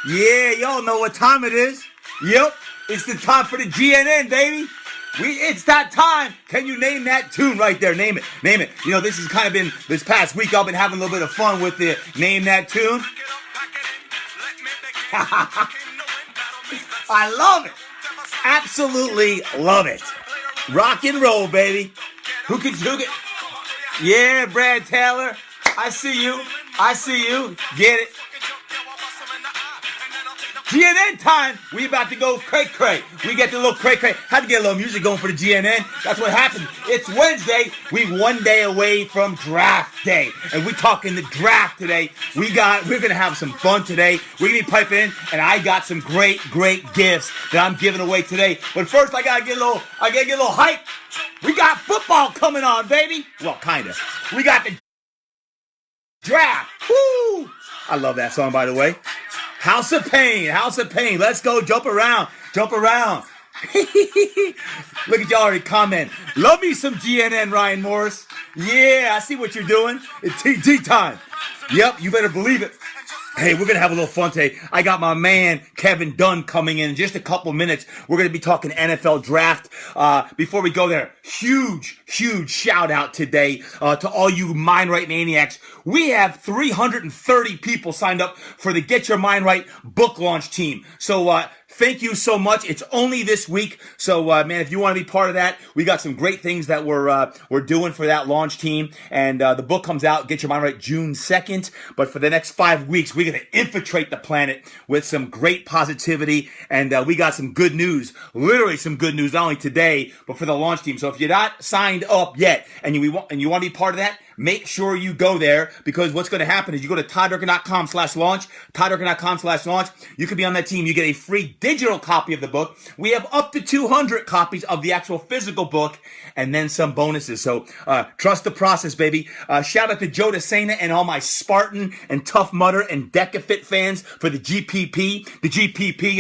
Yeah, y'all know what time it is. Yep, it's the time for the GNN, baby. It's that time. Can you name that tune right there? Name it. Name it. You know, this has kind of been, this past week, I've been having a little bit of fun with the name that tune. I love it. Absolutely love it. Rock and roll, baby. Who can do it? Yeah, Brad Taylor. I see you. I see you. Get it. GNN time. We about to go cray-cray. We get the little cray-cray. Had to get a little music going for the GNN. That's what happened. It's Wednesday. We one day away from draft day. And we talking the draft today. We're going to have some fun today. We're going to be piping in. And I got some great gifts that I'm giving away today. But first, I got to get a little hype. We got football coming on, baby. Well, kind of. We got the draft. Woo! I love that song, by the way. House of Pain, House of Pain. Let's go, jump around. Look at y'all already comment. Love me some GNN, Ryan Morris. Yeah, I see what you're doing. It's TG time. Yep, you better believe it. Hey, we're going to have a little fun today. I got my man, Kevin Dunn, coming in just a couple minutes. We're going to be talking NFL draft. Before we go there, huge shout out today to all you MindRightManiacs. We have 330 people signed up for the Get Your Mind Right book launch team. So, thank you so much. It's only this week. So, man, if you want to be part of that, we got some great things that we're doing for that launch team. And the book comes out, Get Your Mind Right, June 2nd. But for the next 5 weeks, we're going to infiltrate the planet with some great positivity. And we got some good news, literally some good news, not only today, but for the launch team. So if you're not signed up yet and you want to be part of that, make sure you go there, because what's going to happen is you go to toddurkin.com/launch, toddurkin.com/launch. You can be on that team. You get a free digital copy of the book. We have up to 200 copies of the actual physical book, and then some bonuses. So trust the process, baby. Shout out to Joe DeSena and all my Spartan and Tough Mudder and DecaFit fans for the GPP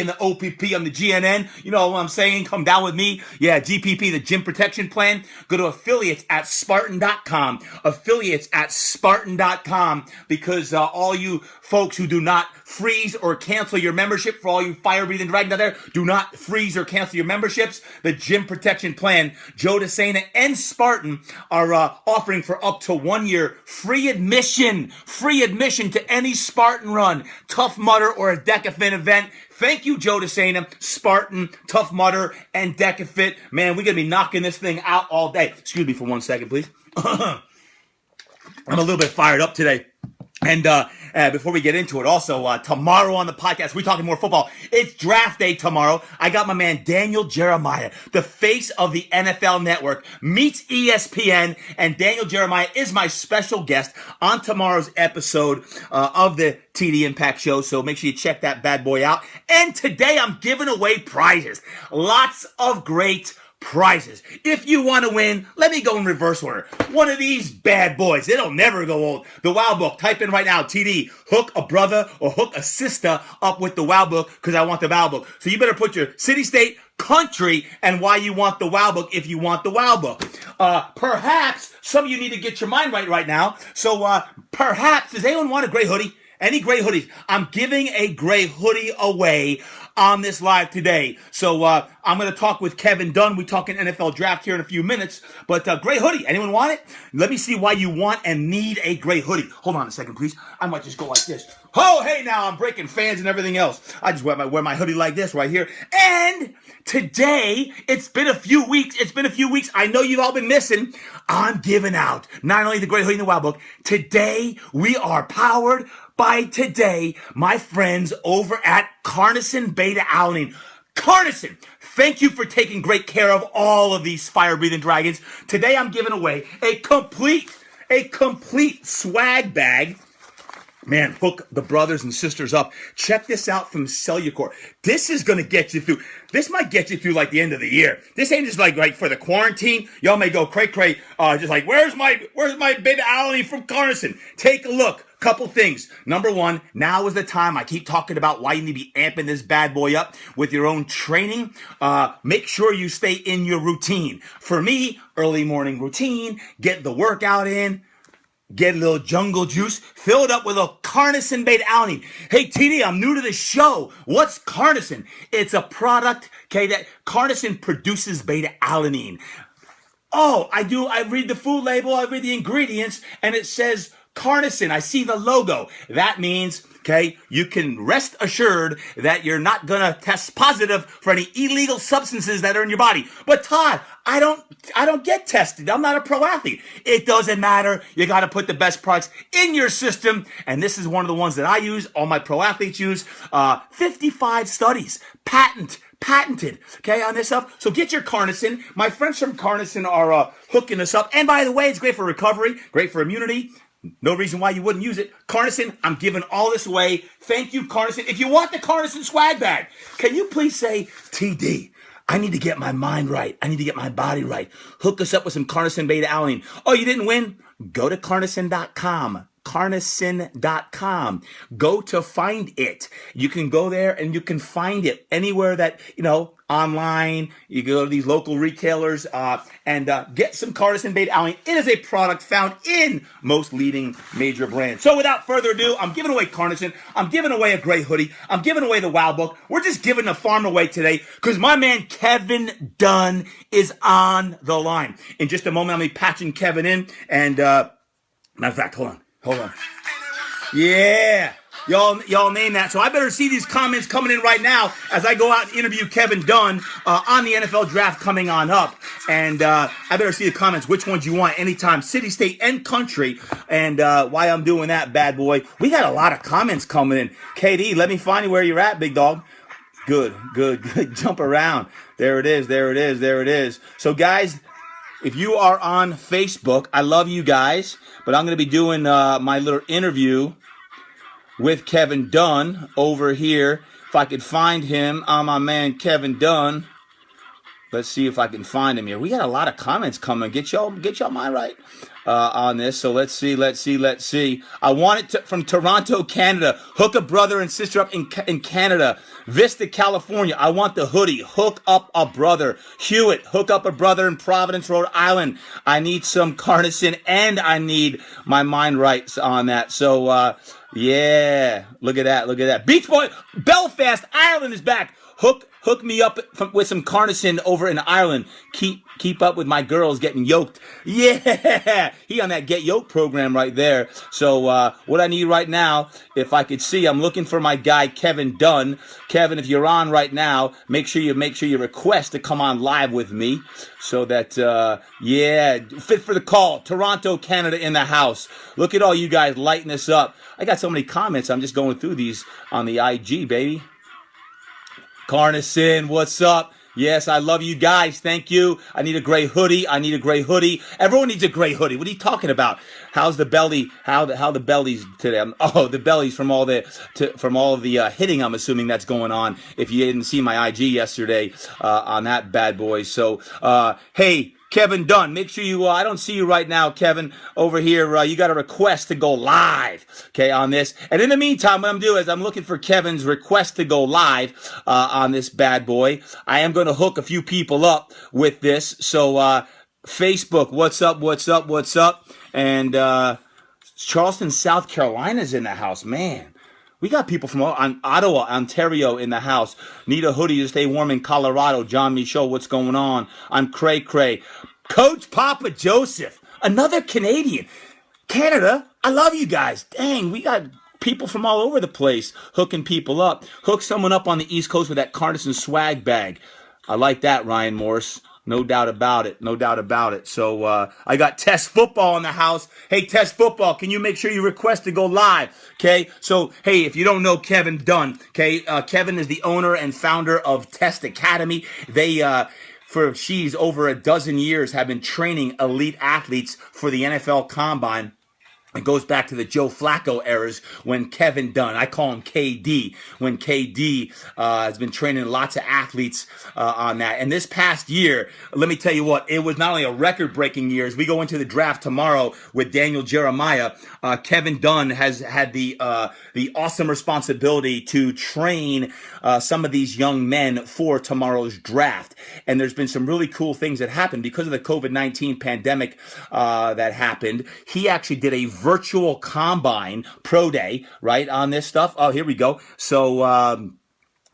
and the OPP on the GNN. You know what I'm saying? Come down with me. Yeah, GPP, the Gym Protection Plan. Go to affiliates at Spartan.com. Affiliates at Spartan.com, because all you folks who do not freeze or cancel your membership, for all you fire-breathing dragons out there, do not freeze or cancel your memberships. The Gym Protection Plan, Joe DeSena and Spartan are offering for up to 1 year free admission to any Spartan run, Tough Mudder, or a DecaFit event. Thank you, Joe DeSena, Spartan, Tough Mudder, and DecaFit. Man, we're going to be knocking this thing out all day. Excuse me for 1 second, please. I'm a little bit fired up today. And before we get into it, also, tomorrow on the podcast, we're talking more football. It's draft day tomorrow. I got my man Daniel Jeremiah, the face of the NFL Network, meets ESPN, and Daniel Jeremiah is my special guest on tomorrow's episode of the TD Impact Show. So make sure you check that bad boy out. And today I'm giving away prizes. Lots of great prizes. If you want to win, let me go in reverse order. One of these bad boys. It'll never go old. The Wow Book. Type in right now, TD. Hook a brother or hook a sister up with the Wow Book, because I want the Wow Book. So you better put your city, state, country, and why you want the Wow Book if you want the Wow Book. Perhaps some of you need to get your mind right now. So perhaps, does anyone want a gray hoodie? Any gray hoodies? I'm giving a gray hoodie away on this live today. So I'm going to talk with Kevin Dunn. We're talking NFL draft here in a few minutes. But gray hoodie, anyone want it? Let me see why you want and need a gray hoodie. Hold on a second, please. I might just go like this. Oh, hey, now I'm breaking fans and everything else. I just wear my hoodie like this right here. And today, it's been a few weeks. I know you've all been missing. I'm giving out not only the gray hoodie and the Wow Book. Today, we are powered by my friends over at CarnoSyn Beta Alanine. CarnoSyn, thank you for taking great care of all of these fire-breathing dragons. Today I'm giving away a complete swag bag. Man, hook the brothers and sisters up. Check this out from Cellucor. This is going to get you through. This might get you through like the end of the year. This ain't just like for the quarantine. Y'all may go cray-cray, just like, where's my Beta Alanine from CarnoSyn? Take a look. Couple things. Number one, now is the time. I keep talking about why you need to be amping this bad boy up with your own training. Make sure you stay in your routine. For me, early morning routine, get the workout in. Get a little jungle juice, fill it up with a CarnoSyn beta-alanine. Hey, TD, I'm new to the show. What's CarnoSyn? It's a product, okay, that CarnoSyn produces beta-alanine. Oh, I do. I read the food label, I read the ingredients, and it says CarnoSyn. I see the logo. That means, okay, you can rest assured that you're not gonna test positive for any illegal substances that are in your body. But Todd, I don't get tested. I'm not a pro athlete. It doesn't matter. You got to put the best products in your system, and this is one of the ones that I use. All my pro athletes use. 55 studies, patented, okay, on this stuff. So get your CarnoSyn. My friends from CarnoSyn are hooking us up. And by the way, it's great for recovery, great for immunity. No reason why you wouldn't use it. CarnoSyn, I'm giving all this away. Thank you, CarnoSyn. If you want the CarnoSyn Swag Bag, can you please say, TD, I need to get my mind right. I need to get my body right. Hook us up with some CarnoSyn beta-alanine. Oh, you didn't win? Go to CarnoSyn.com. CarnoSyn.com. Go to find it. You can go there and you can find it anywhere that, online. You go to these local retailers and get some CarnoSyn beta-alanine. It is a product found in most leading major brands. So without further ado, I'm giving away CarnoSyn. I'm giving away a gray hoodie. I'm giving away the Wow Book. We're just giving the farm away today because my man Kevin Dunn is on the line. In just a moment, I'll be patching Kevin in. And matter of fact, hold on. Yeah. Y'all name that. So I better see these comments coming in right now as I go out and interview Kevin Dunn on the NFL draft coming on up. And I better see the comments, which ones you want anytime, city, state, and country. And why I'm doing that, bad boy. We got a lot of comments coming in. KD, let me find you where you're at, big dog. Good. Jump around. There it is. So guys, if you are on Facebook, I love you guys. But I'm going to be doing my little interview with Kevin Dunn over here. If I could find him, I'm my man Kevin Dunn. Let's see if I can find him here. We got a lot of comments coming. Get y'all mind right on this. So let's see. I want it from Toronto, Canada. Hook a brother and sister up in Canada. Vista, California. I want the hoodie. Hook up a brother. Hewitt, hook up a brother in Providence, Rhode Island. I need some CarnoSyn and I need my mind rights on that. So, yeah, look at that. Beach Boy, Belfast, Ireland is back. Hook me up with some CarnoSyn over in Ireland. Keep up with my girls getting yoked. Yeah, he on that Get Yoked program right there. So what I need right now, if I could see, I'm looking for my guy Kevin Dunn. Kevin, if you're on right now, make sure you request to come on live with me, so that fit for the call. Toronto, Canada in the house. Look at all you guys lighting this up. I got so many comments. I'm just going through these on the IG, baby. CarnoSyn, what's up? Yes, I love you guys. Thank you. I need a gray hoodie. Everyone needs a gray hoodie. What are you talking about? How's the belly? How the bellies today? The bellies from all of the hitting. I'm assuming that's going on. If you didn't see my IG yesterday on that bad boy. So hey, Kevin Dunn, make sure you, I don't see you right now, Kevin, over here. You got a request to go live, okay, on this. And in the meantime, what I'm doing is I'm looking for Kevin's request to go live on this bad boy. I am going to hook a few people up with this. So, Facebook, what's up? And Charleston, South Carolina's in the house, man. We got people from Ottawa, Ontario in the house. Need a hoodie to stay warm in Colorado. John Michaud, what's going on? I'm Cray Cray. Coach Papa Joseph, another Canadian. Canada, I love you guys. Dang, we got people from all over the place hooking people up. Hook someone up on the East Coast with that CarnoSyn Swag Bag. I like that, Ryan Morris. No doubt about it. So I got Test Football in the house. Hey, Test Football, can you make sure you request to go live? Okay, so hey, if you don't know Kevin Dunn, okay, Kevin is the owner and founder of Test Academy. They for over a dozen years have been training elite athletes for the NFL Combine. It goes back to the Joe Flacco eras when Kevin Dunn, I call him KD, when KD has been training lots of athletes on that. And this past year, let me tell you what, it was not only a record-breaking year. As we go into the draft tomorrow with Daniel Jeremiah, Kevin Dunn has had the awesome responsibility to train some of these young men for tomorrow's draft. And there's been some really cool things that happened because of the COVID-19 pandemic that happened. He actually did a virtual combine pro day, right, on this stuff. Oh, here we go. So,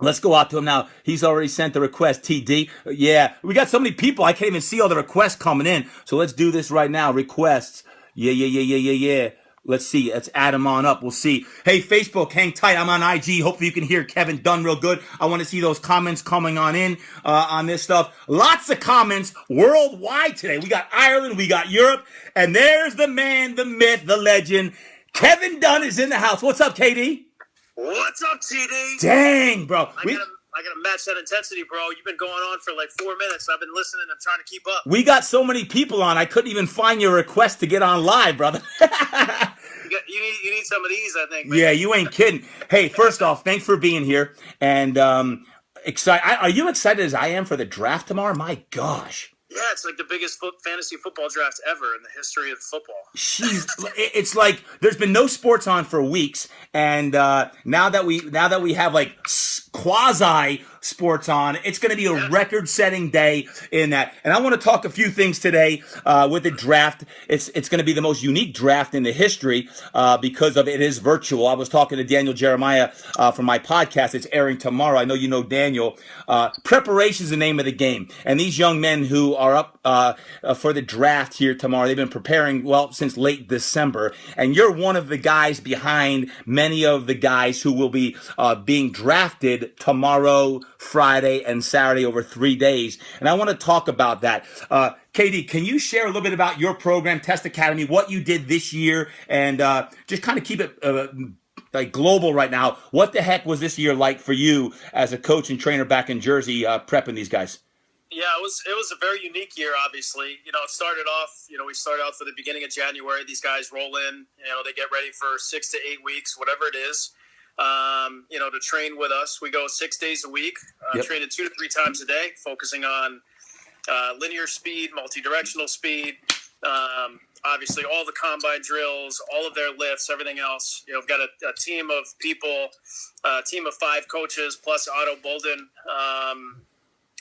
let's go out to him now. He's already sent the request, TD. Yeah, we got so many people, I can't even see all the requests coming in. So let's do this right now. Requests. Yeah. Let's see. Let's add him on up. We'll see. Hey, Facebook, hang tight. I'm on IG. Hopefully you can hear Kevin Dunn real good. I want to see those comments coming on in on this stuff. Lots of comments worldwide today. We got Ireland. We got Europe. And there's the man, the myth, the legend. Kevin Dunn is in the house. What's up, KD? What's up, TD? Dang, bro. I gotta match that intensity, bro. You've been going on for like 4 minutes. I've been listening. I'm trying to keep up. We got so many people on. I couldn't even find your request to get on live, brother. You need some of these, I think. Man. Yeah, you ain't kidding. Hey, first off, thanks for being here. And excited. Are you excited as I am for the draft tomorrow? My gosh. Yeah, it's like the biggest fantasy football draft ever in the history of football. It's like there's been no sports on for weeks, and now that we have like quasi sports on, it's going to be a record-setting day in that. And I want to talk a few things today with the draft. It's going to be the most unique draft in the history because of it is virtual. I was talking to Daniel Jeremiah from my podcast. It's airing tomorrow. I know you know Daniel. Preparation is the name of the game, and these young men who are up for the draft here tomorrow, they've been preparing well since late December, and you're one of the guys behind many of the guys who will be being drafted tomorrow, Friday, and Saturday over 3 days. And I want to talk about that. KD, can you share a little bit about your program, Test Academy, what you did this year, and just kind of keep it like global right now? What the heck was this year like for you as a coach and trainer back in Jersey prepping these guys? Yeah, it was a very unique year, obviously. You know, it started off, we started out for the beginning of January. These guys roll in, they get ready for 6 to 8 weeks, whatever it is, to train with us. We go 6 days a week, training 2 to 3 times a day, focusing on linear speed, multi-directional speed, obviously all the combine drills, all of their lifts, everything else. We've got a team of people, a team of 5 coaches, plus Otto Bolden,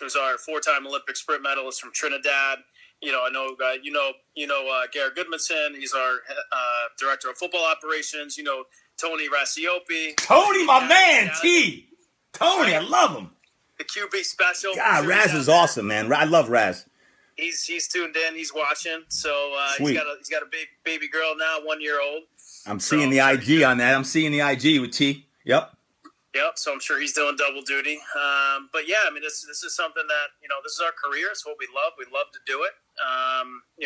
who's our 4-time Olympic sprint medalist from Trinidad. I know Garrett Goodmanson. He's our director of football operations. Tony Rassiopi. Tony, my man, T. Tony, I love him. The QB special. God, Raz is awesome, man. I love Raz. He's tuned in. He's watching. So he's got a big baby girl now, 1 year old. I'm seeing the IG on that. I'm seeing the IG with T. Yep. So I'm sure he's doing double duty. But yeah, I mean, this is something that, this is our career. It's what we love. We love to do it.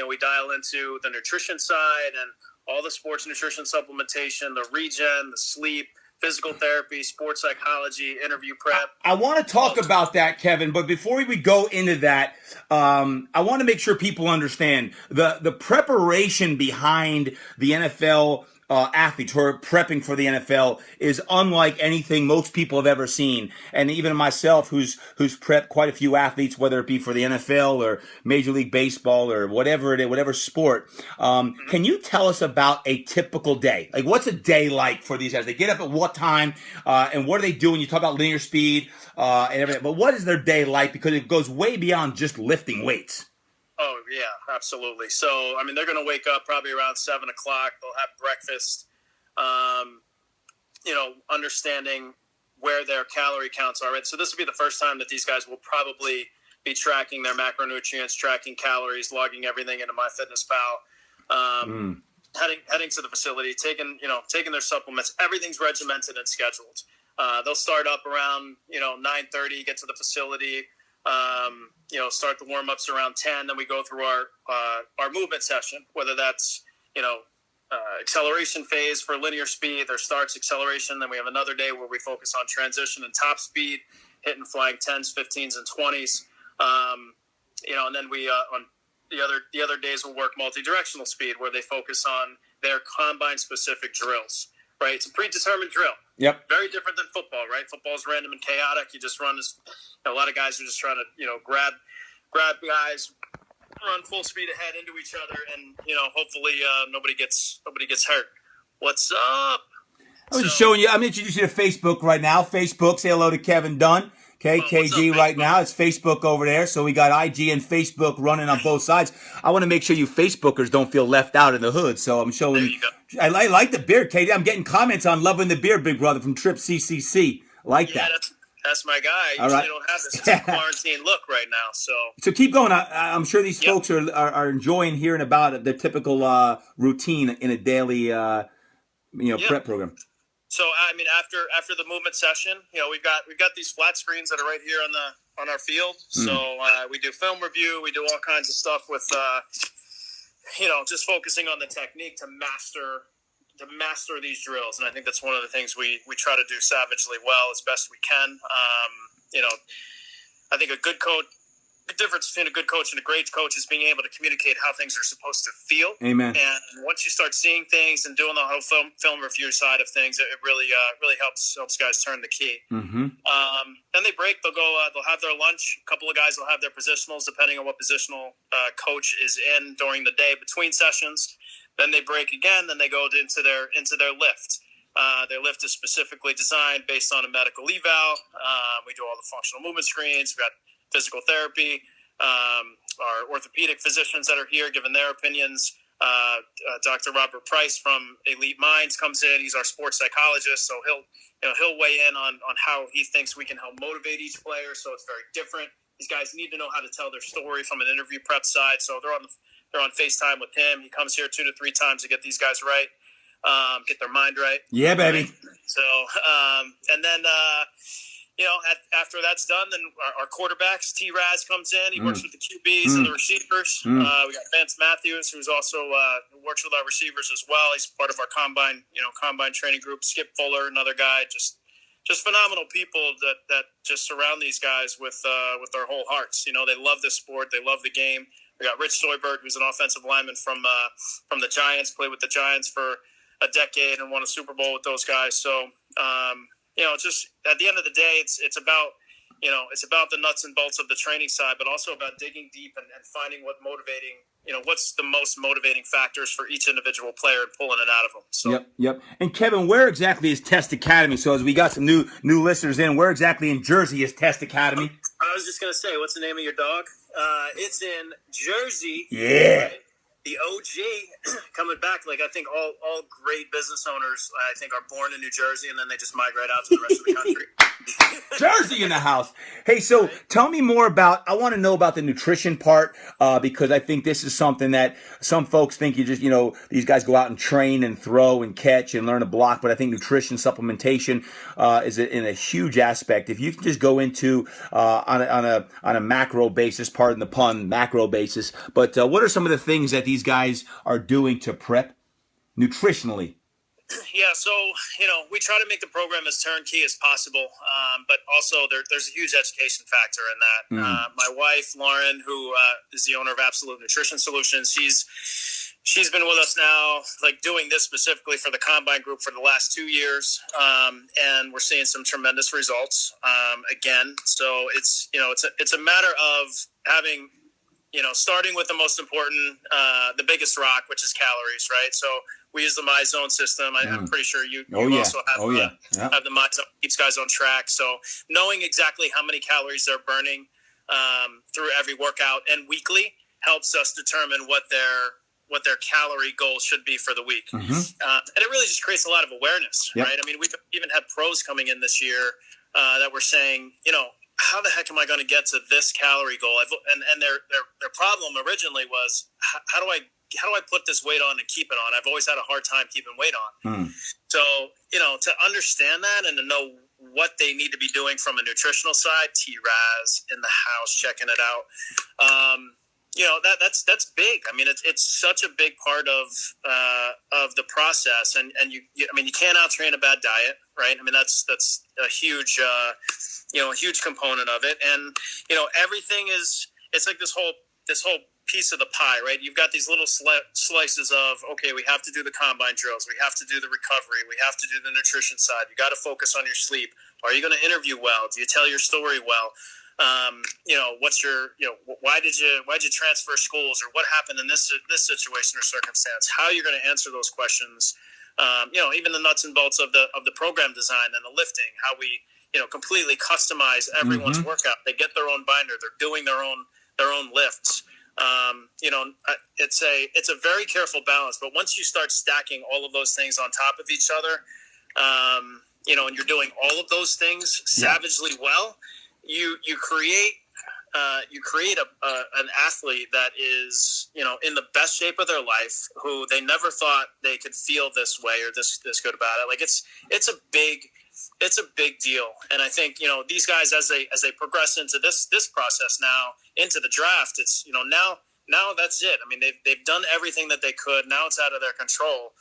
We dial into the nutrition side and all the sports nutrition supplementation, the regen, the sleep, physical therapy, sports psychology, interview prep. I want to talk about that, Kevin, but before we go into that, I want to make sure people understand the preparation behind the NFL athletes who are prepping for the NFL is unlike anything most people have ever seen. And even myself, who's prepped quite a few athletes, whether it be for the NFL or Major League Baseball or whatever it is, whatever sport. Can you tell us about a typical day? Like, what's a day like for these guys? They get up at what time, and what are they doing? You talk about linear speed and everything, but what is their day like? Because it goes way beyond just lifting weights. Oh, yeah, absolutely. So, I mean, they're going to wake up probably around 7 o'clock. They'll have breakfast, understanding where their calorie counts are. Right? So this will be the first time that these guys will probably be tracking their macronutrients, tracking calories, logging everything into MyFitnessPal, heading to the facility, taking their supplements. Everything's regimented and scheduled. They'll start up around, 9:30, get to the facility, start the warm-ups around 10, then we go through our movement session, whether that's, acceleration phase for linear speed. There starts acceleration, then we have another day where we focus on transition and top speed, hitting flying 10s, 15s, and 20s. And then we, on the other days we'll work multi-directional speed, where they focus on their combine-specific drills, right? It's a predetermined drill. Yep. Very different than football, right? Football's random and chaotic. You just run this. A lot of guys are just trying to, grab guys, run full speed ahead into each other, and hopefully nobody gets hurt. What's up? I'm just showing you. I'm introducing you to Facebook right now. Facebook, say hello to Kevin Dunn. Okay, KG right now. It's Facebook over there. So we got IG and Facebook running on both sides. I want to make sure you Facebookers don't feel left out in the hood. So I'm showing I like the beard, Katie. I'm getting comments on loving the beard, big brother, from Trip CCC. Like that. That's my guy. I All usually right. don't have this. It's a quarantine look right now. So keep going. I'm sure these folks are enjoying hearing about the typical routine in a daily prep program. So I mean, after the movement session, we've got these flat screens that are right here on our field. So we do film review. We do all kinds of stuff with just focusing on the technique to master these drills. And I think that's one of the things we try to do savagely well as best we can. I think the difference between a good coach and a great coach is being able to communicate how things are supposed to feel. Amen. And once you start seeing things and doing the whole film review side of things, it really helps guys turn the key. Mm-hmm. Then they break. They'll go. They'll have their lunch. A couple of guys will have their positionals, depending on what positional coach is in during the day between sessions. Then they break again. Then they go into their lift. Their lift is specifically designed based on a medical eval. We do all the functional movement screens. We've got physical therapy. Our orthopedic physicians that are here giving their opinions. Dr. Robert Price from Elite Minds comes in. He's our sports psychologist, so he'll weigh in on how he thinks we can help motivate each player. So it's very different. These guys need to know how to tell their story from an interview prep side. So they're on FaceTime with him. He comes here 2 to 3 times to get these guys right, get their mind right. Yeah, baby. So and then. After that's done, then our quarterbacks, T-Raz comes in. He works with the QBs and the receivers. We got Vance Matthews, who's also who works with our receivers as well. He's part of our combine training group. Skip Fuller, another guy, just phenomenal people that just surround these guys with their whole hearts. They love this sport. They love the game. We got Rich Soybert, who's an offensive lineman from the Giants, played with the Giants for a decade and won a Super Bowl with those guys. So. Just at the end of the day, it's about the nuts and bolts of the training side, but also about digging deep and finding what's the most motivating factors for each individual player and pulling it out of them. So. Yep. And Kevin, where exactly is Test Academy? So as we got some new listeners in, where exactly in Jersey is Test Academy? I was just going to say, what's the name of your dog? It's in Jersey. Yeah. Right? The OG coming back, like I think all great business owners, I think, are born in New Jersey and then they just migrate out to the rest of the country. Jersey in the house. Hey, so tell me more I want to know about the nutrition part because I think this is something that some folks think these guys go out and train and throw and catch and learn to block, but I think nutrition supplementation is in a huge aspect. If you can just go into on a macro basis, pardon the pun, macro basis, but what are some of the things that these guys are doing to prep nutritionally? Yeah, so, we try to make the program as turnkey as possible, but also there's a huge education factor in that. My wife, Lauren, who is the owner of Absolute Nutrition Solutions, she's been with us now, like doing this specifically for the Combine Group for the last 2 years, and we're seeing some tremendous results again. So it's a matter of having, starting with the most important, the biggest rock, which is calories, right? So we use the MyZone system. I'm pretty sure you also have the MyZone, keeps guys on track. So knowing exactly how many calories they're burning through every workout and weekly helps us determine what their calorie goal should be for the week. And it really just creates a lot of awareness, right? I mean, we've even had pros coming in this year that were saying, how the heck am I going to get to this calorie goal? And their problem originally was, how do I put this weight on and keep it on? I've always had a hard time keeping weight on. So, to understand that and to know what they need to be doing from a nutritional side, T-Raz in the house, checking it out. That's big. I mean, it's such a big part of the process, and you can't out-train a bad diet, right? I mean, that's a huge component of it, and everything it's like this whole piece of the pie, right? You've got these little slices of, okay, we have to do the combine drills, we have to do the recovery, we have to do the nutrition side. You got to focus on your sleep. Are you going to interview well? Do you tell your story well? What's your, why did you transfer schools, or what happened in this situation or circumstance? How you're going to answer those questions? Even the nuts and bolts of the program design and the lifting, how we, completely customize everyone's workout. They get their own binder. They're doing their own lifts. It's a very careful balance. But once you start stacking all of those things on top of each other, and you're doing all of those things savagely well, you create an athlete that is, in the best shape of their life, who they never thought they could feel this way or this good about it. Like it's a big deal. And I think, these guys, as they progress into this process now, into the draft, it's, now that's it. I mean, they've done everything that they could. Now it's out of their control.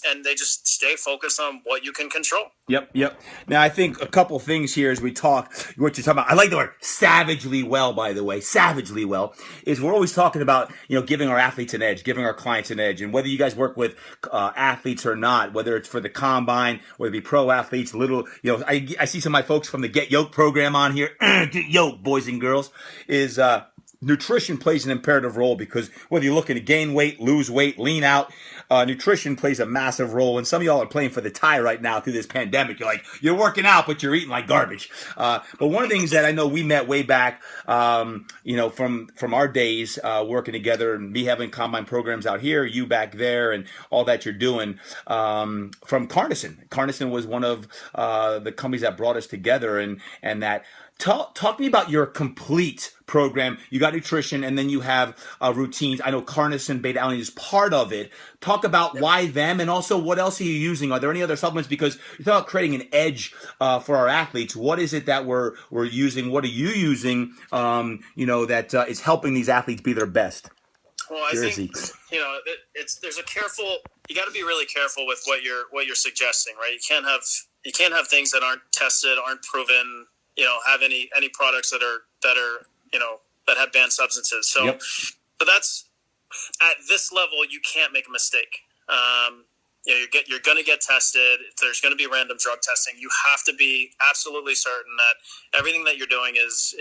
And they just stay focused on what you can control. Yep. Now, I think a couple things here as we talk, what you're talking about, I like the word savagely well, by the way, savagely well, is we're always talking about, giving our athletes an edge, giving our clients an edge. And whether you guys work with athletes or not, whether it's for the combine, whether it be pro athletes, I see some of my folks from the Get Yoked program on here, Get Yoked, boys and girls, is nutrition plays an imperative role, because whether you're looking to gain weight, lose weight, lean out, nutrition plays a massive role. And some of y'all are playing for the tie right now through this pandemic. You're working out, but you're eating like garbage. But one of the things that I know we met way back, from our days working together, and me having combine programs out here, you back there, and all that you're doing, from CarnoSyn. CarnoSyn was one of the companies that brought us together, and that. Talk to me about your complete program. You got nutrition, and then you have routines. I know CarnoSyn beta-alanine is part of it. Talk about why them, and also what else are you using? Are there any other supplements? Because you talk about creating an edge for our athletes. What is it that we're using? What are you using? That is helping these athletes be their best. Well, I think there's a careful. You got to be really careful with what you're suggesting, right? You can't have things that aren't tested, aren't proven. Have any products that are that have banned substances. So that's, at this level, you can't make a mistake. You're going to get tested. There's going to be random drug testing. You have to be absolutely certain that everything that you're doing is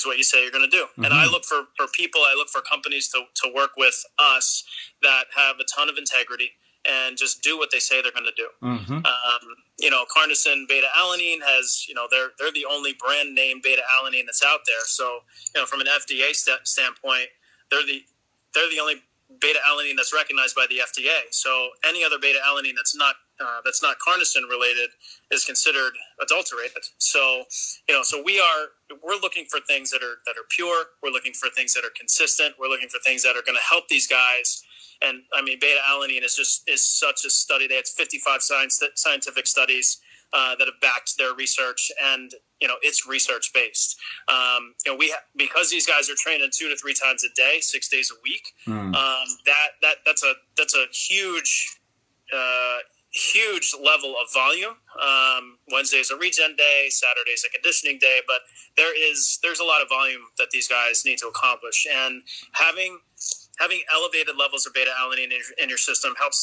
what you say you're going to do. Mm-hmm. And I look for people. I look for companies to work with us that have a ton of integrity and just do what they say they're going to do. Mm-hmm. CarnoSyn beta-alanine has, they're the only brand name beta-alanine that's out there. So, from an FDA standpoint, they're the only beta-alanine that's recognized by the FDA. So any other beta-alanine that's not CarnoSyn related is considered adulterated. So, so we're looking for things that are pure. We're looking for things that are consistent. We're looking for things that are going to help these guys. And I mean, beta-alanine is such a study. They had 55 scientific studies that have backed their research, and it's research based. Because these guys are training 2 to 3 times a day, 6 days a week. That's a huge level of volume. Wednesday's a regen day, Saturday's a conditioning day, but there's a lot of volume that these guys need to accomplish, and having elevated levels of beta-alanine in your system helps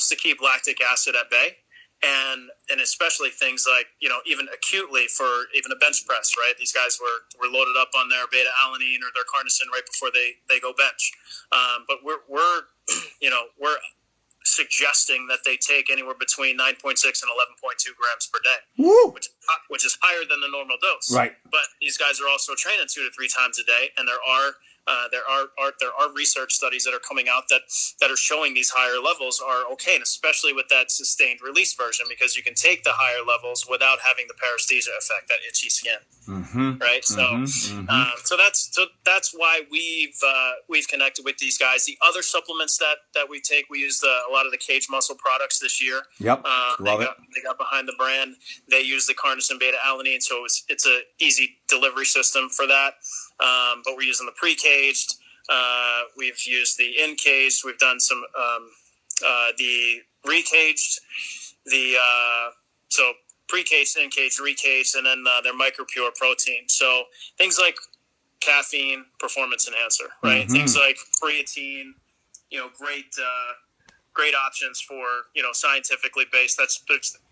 to keep lactic acid at bay, and especially things like even acutely for even a bench press, right? These guys were loaded up on their beta-alanine or their CarnoSyn right before they go bench, but we're suggesting that they take anywhere between 9.6 and 11.2 grams per day, which is higher than the normal dose. Right. But these guys are also training 2 to 3 times a day, and there are research studies that are coming out that are showing these higher levels are okay, and especially with that sustained release version, because you can take the higher levels without having the paresthesia effect, that itchy skin. Mm-hmm. Right. So, so that's why we've connected with these guys. The other supplements that we take, we used a lot of the Cage Muscle products this year. Yep. They got behind the brand. They use the CarnoSyn beta-alanine, so it's a easy delivery system for that. But we're using the pre-caged. We've used the in-caged. We've done some the recaged. So pre-caged, in-caged, recaged, and then their micro-pure protein. So things like caffeine, performance enhancer, right? Mm-hmm. Things like creatine, great options for, scientifically based.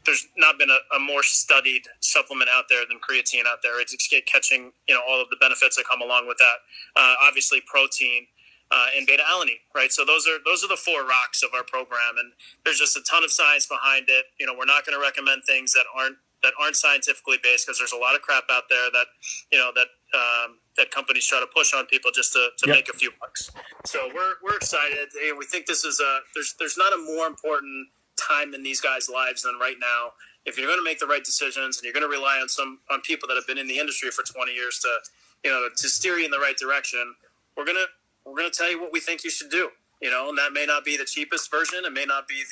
There's not been a more studied supplement out there than creatine out there. It's catching, all of the benefits that come along with that. Obviously protein, and beta-alanine, right? So those are the 4 rocks of our program, and there's just a ton of science behind it. We're not going to recommend things that aren't scientifically based, because there's a lot of crap out there that that companies try to push on people just to make a few bucks. So we're excited, and we think this is there's not a more important time in these guys' lives than right now. If you're going to make the right decisions and you're going to rely on people that have been in the industry for 20 years to steer you in the right direction, we're gonna tell you what we think you should do. And that may not be the cheapest version, it may not be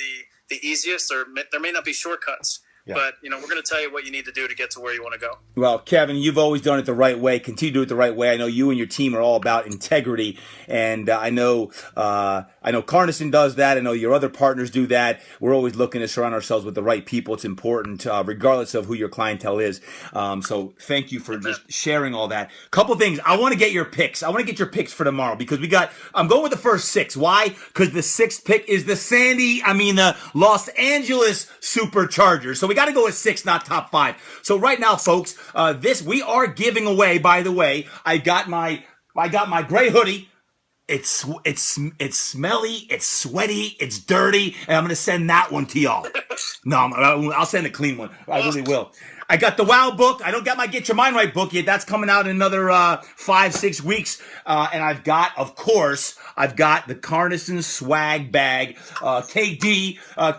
the easiest, or there may not be shortcuts. Yeah. But, we're going to tell you what you need to do to get to where you want to go. Well, Kevin, you've always done it the right way. Continue to do it the right way. I know you and your team are all about integrity. And I know CarnoSyn does that. I know your other partners do that. We're always looking to surround ourselves with the right people. It's important, regardless of who your clientele is. So thank you for just sharing all that. Couple things. I want to get your picks. I want to get your picks for tomorrow because I'm going with the first 6. Why? Because the 6th pick is the Los Angeles Superchargers. So we got to go with 6, not top 5. So right now, folks, we are giving away. By the way, I got my gray hoodie. It's smelly, it's sweaty, it's dirty, and I'm gonna send that one to y'all. No, I'll send a clean one. I really will. I got the WOW book. I don't got my Get Your Mind Right book yet. That's coming out in another 5-6 weeks. And I've got the CarnoSyn Swag Bag.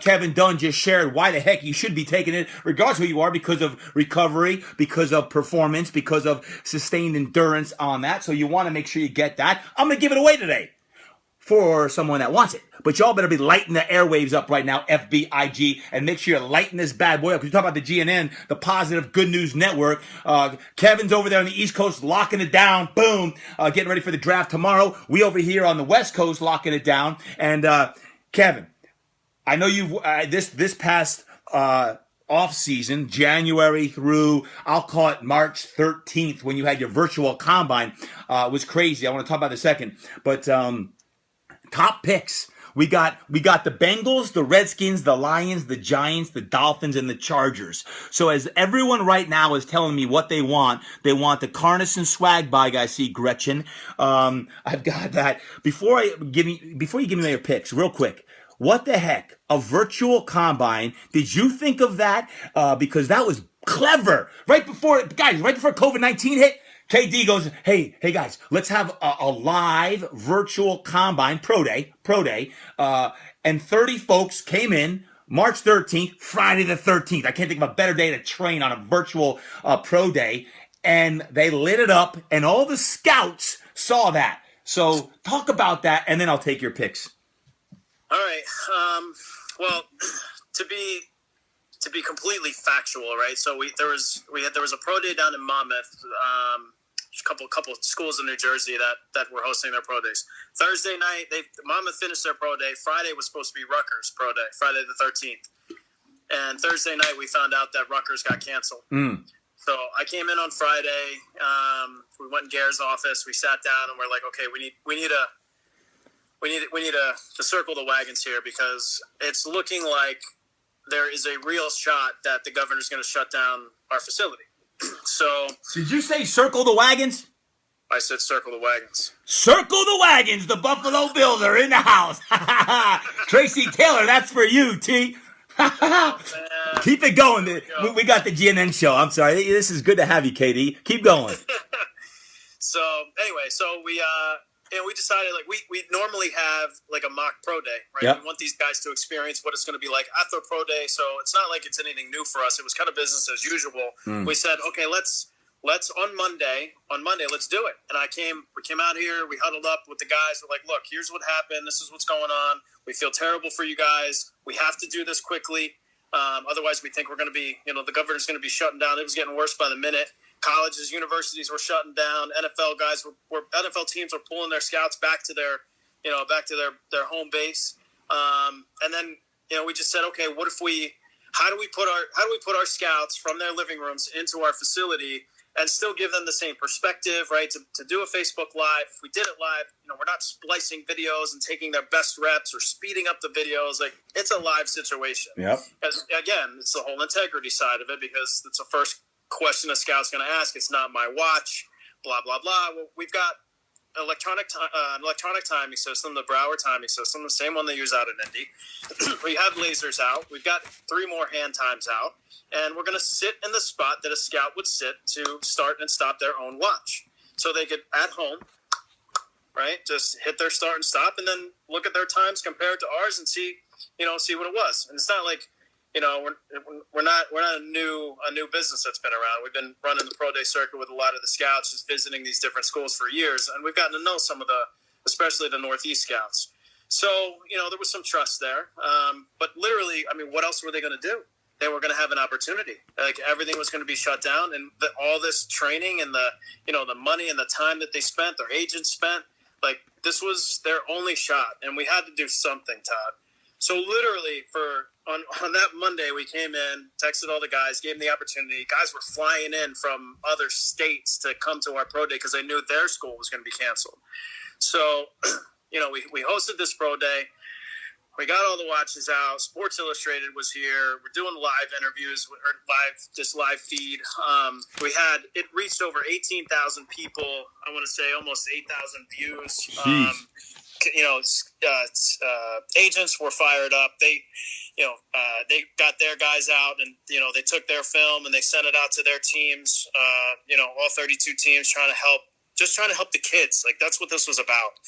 Kevin Dunn just shared why the heck you should be taking it, regardless of who you are, because of recovery, because of performance, because of sustained endurance on that. So you want to make sure you get that. I'm going to give it away today for someone that wants it. But y'all better be lighting the airwaves up right now, FBIG, and make sure you're lighting this bad boy up. Because you talk about the GNN, the Positive Good News Network. Kevin's over there on the East Coast locking it down. Boom. Getting ready for the draft tomorrow. We over here on the West Coast locking it down. And Kevin, I know you've this past off season, January through, I'll call it March 13th, when you had your virtual combine, was crazy. I want to talk about it in a second. But top picks. We got the Bengals, the Redskins, the Lions, the Giants, the Dolphins, and the Chargers. So as everyone right now is telling me what they want the CarnoSyn Swag Bag. I see Gretchen. I've got that. Before you give me your picks, real quick. What the heck? A virtual combine. Did you think of that? Because that was clever. Right before COVID-19 hit, KD goes, hey guys, let's have a live virtual combine, pro day, and 30 folks came in March 13th, Friday the 13th. I can't think of a better day to train on a virtual pro day, and they lit it up, and all the scouts saw that. So talk about that, and then I'll take your picks. All right. Well, to be completely factual, right? So there was a pro day down in Monmouth. A couple of schools in New Jersey that were hosting their pro days. Thursday night, Monmouth finished their pro day. Friday was supposed to be Rutgers pro day, Friday the 13th. And Thursday night, we found out that Rutgers got canceled. So I came in on Friday. We went in Gare's office. We sat down and we're like, okay, we need to circle the wagons here, because it's looking like there is a real shot that the governor's going to shut down our facility. So, did you say circle the wagons? I said circle the wagons. Circle the wagons. The Buffalo Bills are in the house. Tracy Taylor, that's for you, T. Keep it going. We got the GNN show. I'm sorry. This is good to have you, KD. Keep going. So anyway, we decided, like, we normally have like a mock pro day, right? Yep. We want these guys to experience what it's going to be like at their pro day. So it's not like it's anything new for us. It was kind of business as usual. We said, okay, let's on Monday, let's do it. And we came out here, we huddled up with the guys. We're like, look, here's what happened. This is what's going on. We feel terrible for you guys. We have to do this quickly. Otherwise we think we're going to be, the governor's going to be shutting down. It was getting worse by the minute. Colleges, universities were shutting down. NFL teams were pulling their scouts back to their home base. And then, we just said, okay, how do we put our scouts from their living rooms into our facility and still give them the same perspective, right? To do a Facebook Live. If we did it live, we're not splicing videos and taking their best reps or speeding up the videos. Like, it's a live situation. Yep. Again, it's the whole integrity side of it, because it's the first question a scout's going to ask. It's not my watch, blah, blah, blah. Well, we've got an electronic timing system, the Brower timing system, the same one they use out in Indy. We have lasers out. We've got 3 more hand times out. And we're going to sit in the spot that a scout would sit to start and stop their own watch. so they could at home, right, just hit their start and stop, and then look at their times compared to ours and see what it was. And it's not like, we're not a new business that's been around. We've been running the pro day circuit with a lot of the scouts, just visiting these different schools for years, and we've gotten to know some of especially the Northeast scouts. So there was some trust there. But literally, I mean, what else were they going to do? They were going to have an opportunity. Like, everything was going to be shut down, and all this training and the money and the time that they spent, their agents spent, like, this was their only shot, and we had to do something, Todd. So literally, on that Monday, we came in, texted all the guys, gave them the opportunity. Guys were flying in from other states to come to our pro day because they knew their school was going to be canceled. So, we hosted this pro day. We got all the watches out. Sports Illustrated was here. We're doing live interviews, or live feed. It reached over 18,000 people. I want to say almost 8,000 views. Agents were fired up. They got their guys out, and they took their film and they sent it out to their teams. All 32 teams trying to help the kids. Like, that's what this was about.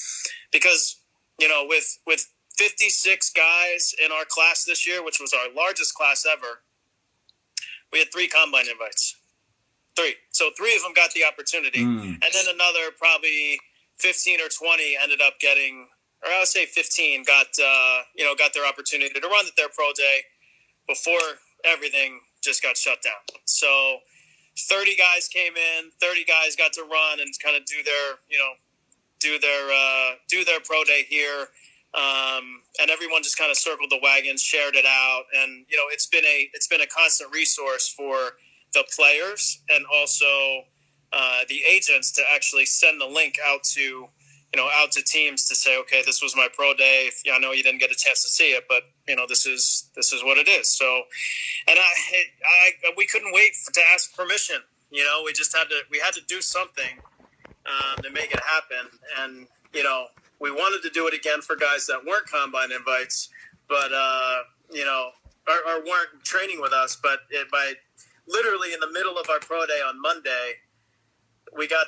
Because with 56 guys in our class this year, which was our largest class ever, we had 3 combine invites. 3. So 3 of them got the opportunity. And then another probably 15 or 20 ended up getting, or I would say 15 got their opportunity to run at their pro day before everything just got shut down. So 30 guys came in, 30 guys got to run and kind of do their pro day here. And everyone just kind of circled the wagons, shared it out. And, it's been a constant resource for the players and also the agents to actually send the link out to teams to say, okay, this was my pro day. I know you didn't get a chance to see it, but this is what it is. So, and we couldn't wait to ask permission. We had to do something to make it happen. And, we wanted to do it again for guys that weren't combine invites, but, or weren't training with us. But by literally in the middle of our pro day on Monday, we got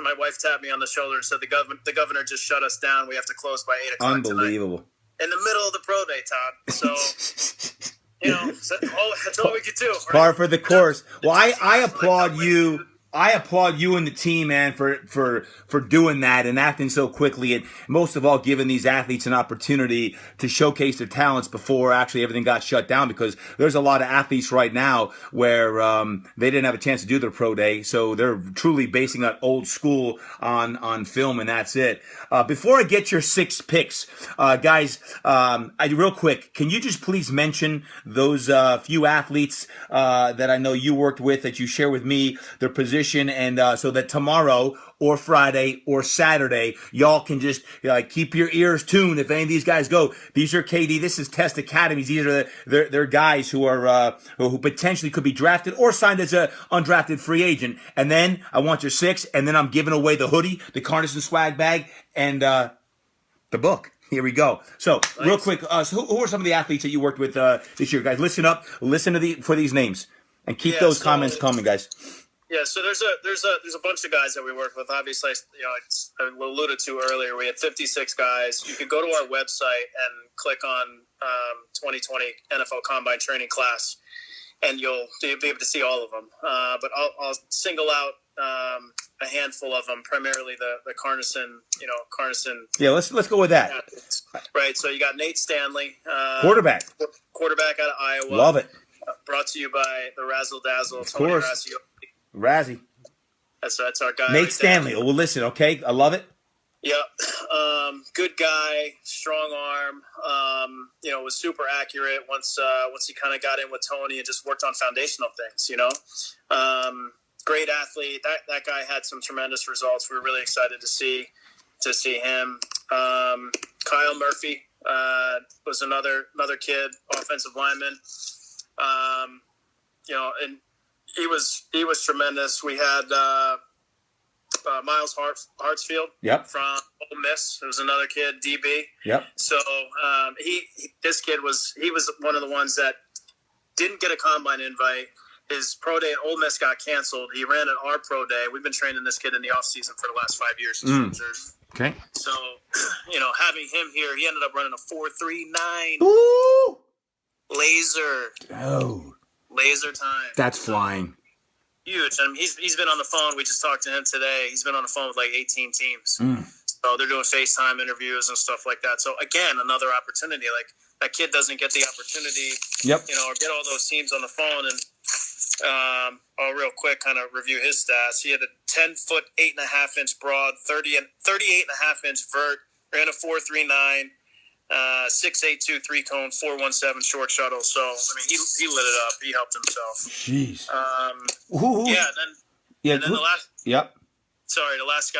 my wife tapped me on the shoulder and said, the governor just shut us down. We have to close by 8 o'clock Unbelievable. Tonight. In the middle of the pro day, Todd. So, that's all we could do. Right? Par for the course. Well, I applaud you. I applaud you and the team, man, for doing that and acting so quickly, and most of all, giving these athletes an opportunity to showcase their talents before actually everything got shut down. Because there's a lot of athletes right now where they didn't have a chance to do their pro day, so they're truly basing that old school on film, and that's it. Before I get your 6 picks, guys, real quick, can you just please mention those few athletes that I know you worked with, that you share with me their position, and so that tomorrow or Friday or Saturday, y'all can just keep your ears tuned. If any of these guys go, these are KD. This is Test Academies. These are they're guys who are who potentially could be drafted or signed as a undrafted free agent. And then I want your 6, and then I'm giving away the hoodie, the CarnoSyn Swag Bag, and the book. Here we go. So real quick, so who are some of the athletes that you worked with this year, guys? Listen up, listen to for these names, and keep those comments coming, guys. Yeah, so there's a bunch of guys that we work with. Obviously, I alluded to earlier, we had 56 guys. You could go to our website and click on 2020 NFL Combine Training Class, and you'll be able to see all of them. But I'll single out a handful of them, primarily the CarnoSyn. Yeah, let's go with that. Right. So you got Nate Stanley, quarterback out of Iowa. Love it. Brought to you by the Razzle Dazzle. Of course. Razzie. That's our guy. Nate Stanley. Well, listen, okay? I love it. Yep. Good guy, strong arm. Was super accurate once he kind of got in with Tony and just worked on foundational things, Great athlete. That guy had some tremendous results. We were really excited to see him. Kyle Murphy was another kid, offensive lineman. And he was tremendous. We had Miles Hartsfield from Ole Miss. There was another kid, DB. Yep. So this kid was one of the ones that didn't get a combine invite. his pro day at Ole Miss got canceled. He ran at our pro day. We've been training this kid in the off season for the last 5 years. He's from Jersey. Okay. So, having him here, he ended up running a 4.39. Ooh. Laser. Oh. Laser time. That's flying. Huge. I mean, he's been on the phone. We just talked to him today. He's been on the phone with like 18 teams. So they're doing FaceTime interviews and stuff like that. So again, another opportunity. Like that kid doesn't get the opportunity, or get all those teams on the phone. And I'll real quick kind of review his stats. He had a 10-foot, 8.5-inch broad, 38.5-inch vert, ran a 4.39. 6.82 3-cone, 4.17 short shuttle. So I mean, he lit it up. He helped himself. Jeez. And then the last. Yep. Sorry, the last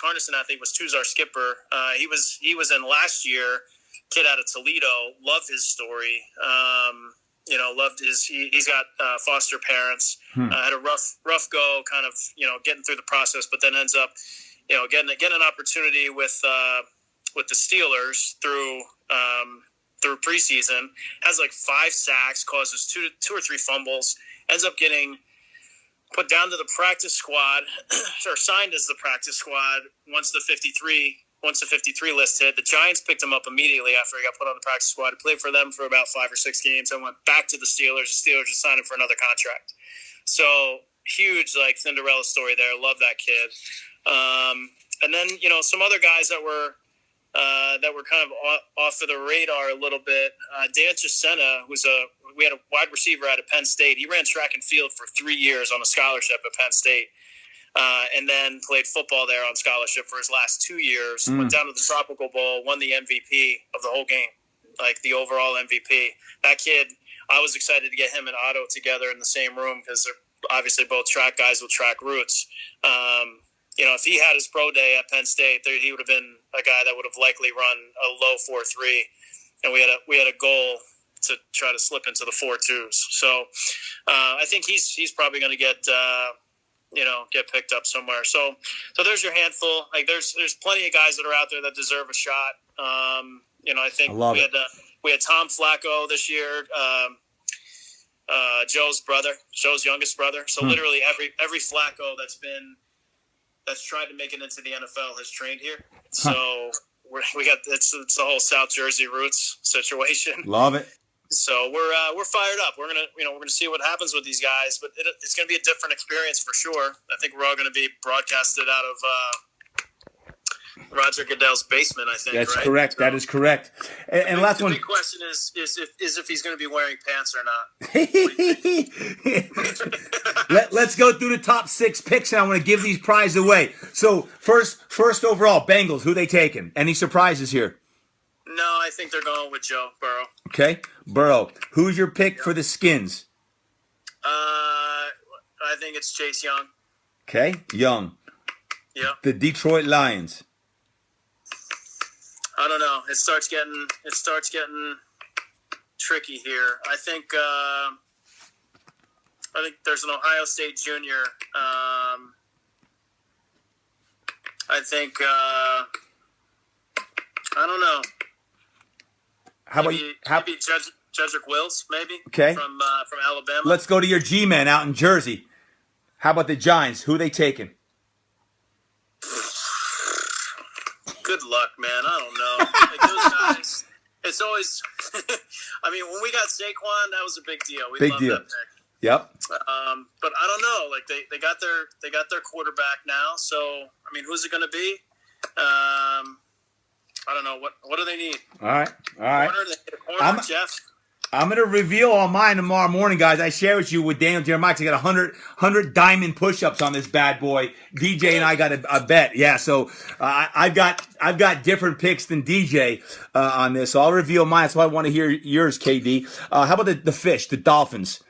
CarnoSyn athlete was Tuzar Skipper. He was in last year. Kid out of Toledo. Loved his story. Loved his. He's got foster parents. Had a rough go, kind of getting through the process, but then ends up getting an opportunity with the Steelers through preseason, has like 5 sacks, causes two or three fumbles, ends up getting put down to the practice squad, or signed as the practice squad once the 53 list hit. The Giants picked him up immediately after he got put on the practice squad. He played for them for about 5 or 6 games and went back to the Steelers. The Steelers just signed him for another contract. So huge, like, Cinderella story there. Love that kid. And then, some other guys that were kind of off of the radar a little bit. Dan Chisena, we had a wide receiver out of Penn State. He ran track and field for 3 years on a scholarship at Penn State, and then played football there on scholarship for his last 2 years. Went down to the Tropical Bowl, won the MVP of the whole game, like the overall MVP. That kid, I was excited to get him and Otto together in the same room because they're obviously both track guys with track roots. If he had his pro day at Penn State, he would have been a guy that would have likely run a low 4.3, and we had a goal to try to slip into the 4.2s. So I think he's probably going to get picked up somewhere. So there's your handful. Like there's plenty of guys that are out there that deserve a shot. I think we had Tom Flacco this year, Joe's youngest brother. So literally every Flacco that's tried to make it into the NFL has trained here. So we got it's the whole South Jersey roots situation. Love it. So we're fired up. We're gonna see what happens with these guys, but it's gonna be a different experience for sure. I think we're all gonna be broadcasted out of Roger Goodell's basement. I think that's right? correct. So, that is correct. And last one. The big question is if he's going to be wearing pants or not. Let's go through the top 6 picks, and I want to give these prizes away. So first overall, Bengals. Who they taking? Any surprises here? No, I think they're going with Joe Burrow. Okay, Burrow. Who's your pick for the Skins? I think it's Chase Young. Okay, Young. Yeah. The Detroit Lions. I don't know. It starts getting tricky here. I think there's an Ohio State junior. I think I don't know. Maybe Jedrick Wills, maybe. Okay. From Alabama. Let's go to your G-men out in Jersey. How about the Giants? Who are they taking? Good luck, man. I don't know. Like those guys, it's always. I mean, when we got Saquon, that was a big deal. We loved that pick. Yep. But I don't know. Like they got their quarterback now. So I mean, who's it going to be? I don't know. What do they need? All right. Corner? They need a corner, Jeff. I'm going to reveal all mine tomorrow morning, guys. I share with you with Daniel Jeremiah. I got 100 diamond push-ups on this bad boy. DJ and I got a bet. Yeah, so I've got different picks than DJ on this. So I'll reveal mine. So I want to hear yours, KD. How about the fish, the Dolphins?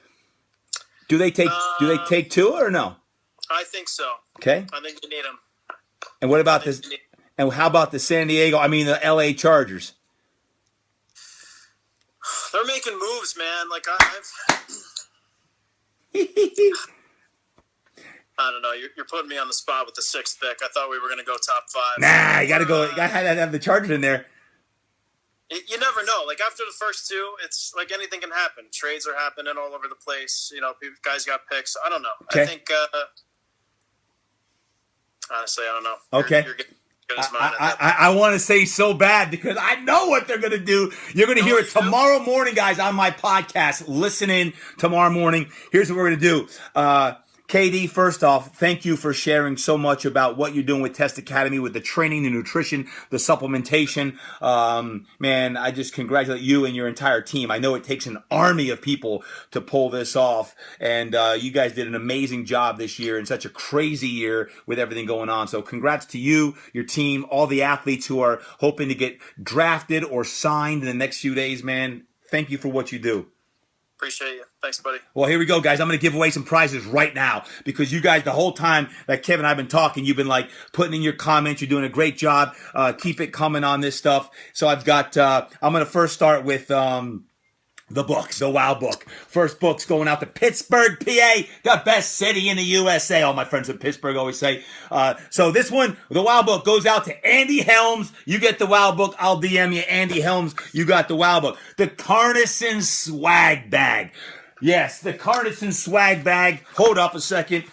Do they take Tua or no? I think so. Okay. I think you need them. And what about this? And how about the the LA Chargers? They're making moves, man. Like I don't know. You're putting me on the spot with the 6th pick. I thought we were going to go top 5. Nah, you got to go. You got to have the Chargers in there. You never know. Like after the first two, it's like anything can happen. Trades are happening all over the place. You know, guys got picks. I don't know. Okay. I think honestly, I don't know. Okay. You're getting good as mine. I want to say so bad because I know what they're going to do. You're going to hear it tomorrow morning, guys, on my podcast. Listen in tomorrow morning. Here's what we're going to do. KD, first off, thank you for sharing so much about what you're doing with Test Academy, with the training, the nutrition, the supplementation. Man, I just congratulate you and your entire team. I know it takes an army of people to pull this off, and you guys did an amazing job this year in such a crazy year with everything going on. So congrats to you, your team, all the athletes who are hoping to get drafted or signed in the next few days, man. Thank you for what you do. Appreciate you. Thanks, buddy. Well, here we go, guys. I'm going to give away some prizes right now because you guys, the whole time that Kevin and I have been talking, you've been like putting in your comments. You're doing a great job. Keep it coming on this stuff. So I've got, I'm going to first start with, the book, the Wow Book. First book's going out to Pittsburgh, PA, the best city in the USA. All my friends in Pittsburgh always say. So this one, the Wow Book, goes out to Andy Helms. You get the Wow Book. I'll DM you, Andy Helms. You got the Wow Book. The CarnoSyn Swag Bag. Yes, the CarnoSyn Swag Bag. Hold up a second.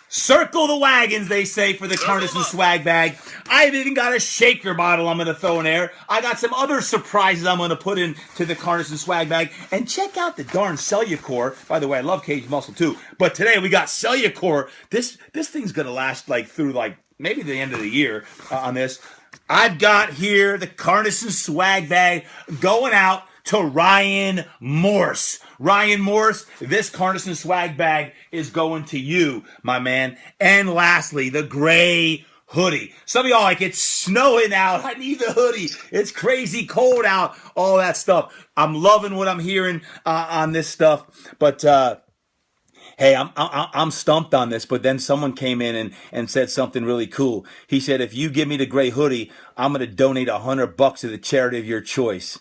Circle the wagons, they say, for the CarnoSyn Swag Bag. I've even got a shaker bottle I'm going to throw in there. I got some other surprises I'm going to put into the CarnoSyn Swag Bag. And check out the darn Cellucor. By the way, I love Cage Muscle too. But today we got Cellucor. This thing's going to last through maybe the end of the year on this. I've got here the CarnoSyn Swag Bag going out to Ryan Morse. Ryan Morse, this CarnoSyn Swag Bag is going to you, my man. And lastly, the gray hoodie. Some of y'all like, it's snowing out. I need the hoodie. It's crazy cold out. All that stuff. I'm loving what I'm hearing on this stuff. But hey, I'm stumped on this. But then someone came in and said something really cool. He said, if you give me the gray hoodie, I'm going to donate $100 to the charity of your choice.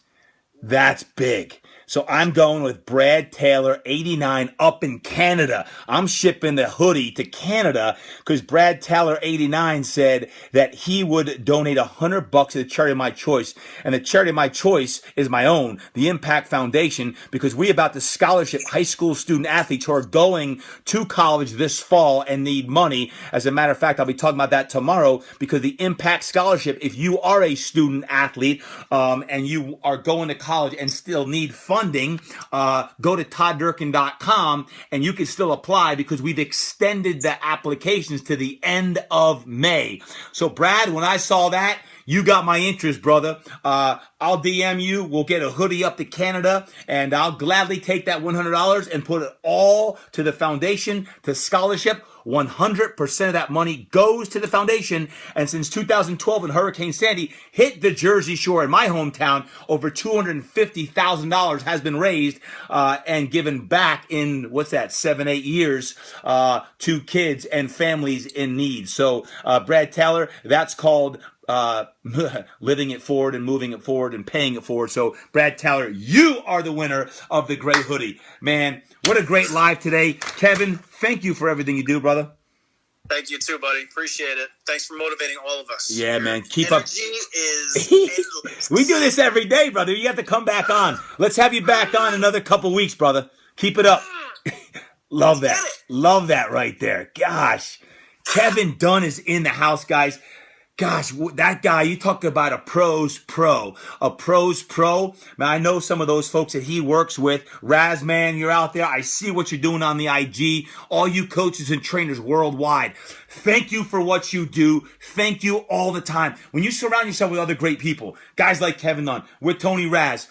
That's big. So I'm going with Brad Taylor, 89, up in Canada. I'm shipping the hoodie to Canada because Brad Taylor, 89, said that he would donate $100 to the charity of my choice. And the charity of my choice is my own, the Impact Foundation, because we about to scholarship high school student athletes who are going to college this fall and need money. As a matter of fact, I'll be talking about that tomorrow because the Impact Scholarship, if you are a student athlete and you are going to college and still need funding, go to todddurkin.com and you can still apply because we've extended the applications to the end of May. So Brad, when I saw that, you got my interest, brother. I'll DM you. We'll get a hoodie up to Canada, and I'll gladly take that $100 and put it all to the foundation, to scholarship. 100% of that money goes to the foundation. And since 2012 when Hurricane Sandy hit the Jersey Shore in my hometown, over $250,000 has been raised and given back in, 7-8 years to kids and families in need. So Brad Taylor, that's called living it forward and moving it forward and paying it forward. So Brad Taylor, you are the winner of the gray hoodie. Man, what a great live today. Kevin, thank you for everything you do, brother. Thank you too, buddy. Appreciate it. Thanks for motivating all of us. Yeah, man. Keep Energy up. Is endless. We do this every day, brother. You have to come back on. Let's have you back on another couple weeks, brother. Keep it up. Love that. Love that right there. Gosh. Kevin Dunn is in the house, guys. Gosh, that guy, you talk about a pro's pro. A pro's pro. Man, I know some of those folks that he works with. Razman, you're out there. I see what you're doing on the IG. All you coaches and trainers worldwide. Thank you for what you do. Thank you all the time. When you surround yourself with other great people, guys like Kevin Dunn, with Tony Raz,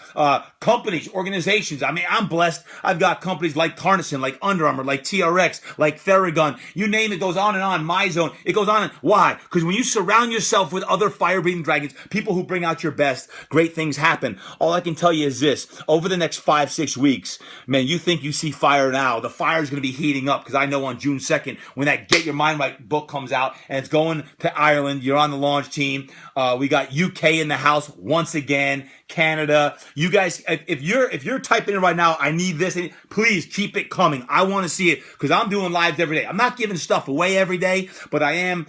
companies, organizations. I mean, I'm blessed. I've got companies like CarnoSyn, like Under Armour, like TRX, like Theragun. You name it, goes on and on. My Zone. It goes on. Why? Because when you surround yourself with other fire-breathing dragons, people who bring out your best, great things happen. All I can tell you is this. Over the next 5-6 weeks, man, you think you see fire now. The fire is going to be heating up because I know on June 2nd, when that Get Your Mind Right book comes out and it's going to Ireland, you're on the launch team. We got UK in the house once again. Canada. You guys, if you're typing in right now, I need this, please keep it coming. I want to see it because I'm doing lives every day. I'm not giving stuff away every day, but I am,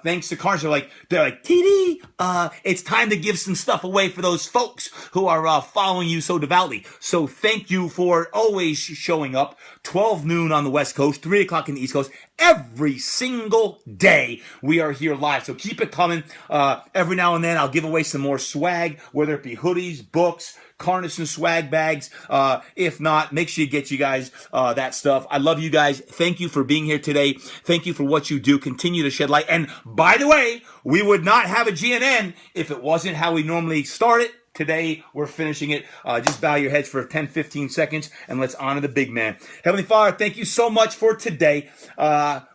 thanks to CarnoSyn. They're like, TD, it's time to give some stuff away for those folks who are following you so devoutly. So thank you for always showing up. 12 noon on the West Coast, 3 o'clock in the East Coast. Every single day we are here live. So keep it coming. Every now and then I'll give away some more swag, whether it be hoodies, books, CarnoSyn Swag Bags. If not, make sure you get you guys that stuff. I love you guys. Thank you for being here today. Thank you for what you do. Continue to shed light. And by the way, we would not have a GNN if it wasn't how we normally start it. Today, we're finishing it. Just bow your heads for 10, 15 seconds, and let's honor the big man. Heavenly Father, thank you so much for today.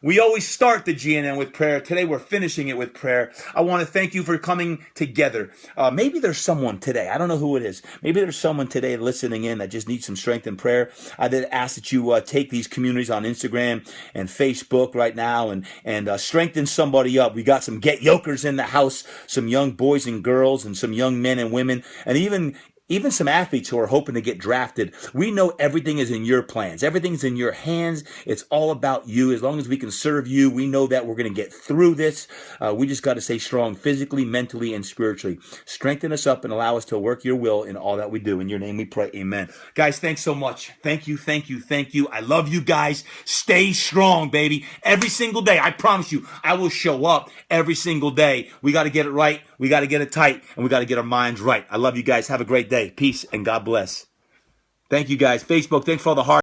We always start the GNN with prayer. Today, we're finishing it with prayer. I want to thank you for coming together. Maybe there's someone today. I don't know who it is. Maybe there's someone today listening in that just needs some strength in prayer. I did ask that you take these communities on Instagram and Facebook right now and strengthen somebody up. We got some get yokers in the house, some young boys and girls, and some young men and women. And even some athletes who are hoping to get drafted. We know everything is in your plans. Everything's in your hands. It's all about you. As long as we can serve you, we know that we're going to get through this. We just got to stay strong physically, mentally, and spiritually. Strengthen us up and allow us to work your will in all that we do. In your name we pray. Amen. Guys, thanks so much. Thank you, thank you, thank you. I love you guys. Stay strong, baby. Every single day, I promise you, I will show up every single day. We got to get it right. We got to get it tight, and we got to get our minds right. I love you guys. Have a great day. Peace and God bless. Thank you guys. Facebook, thanks for all the heart.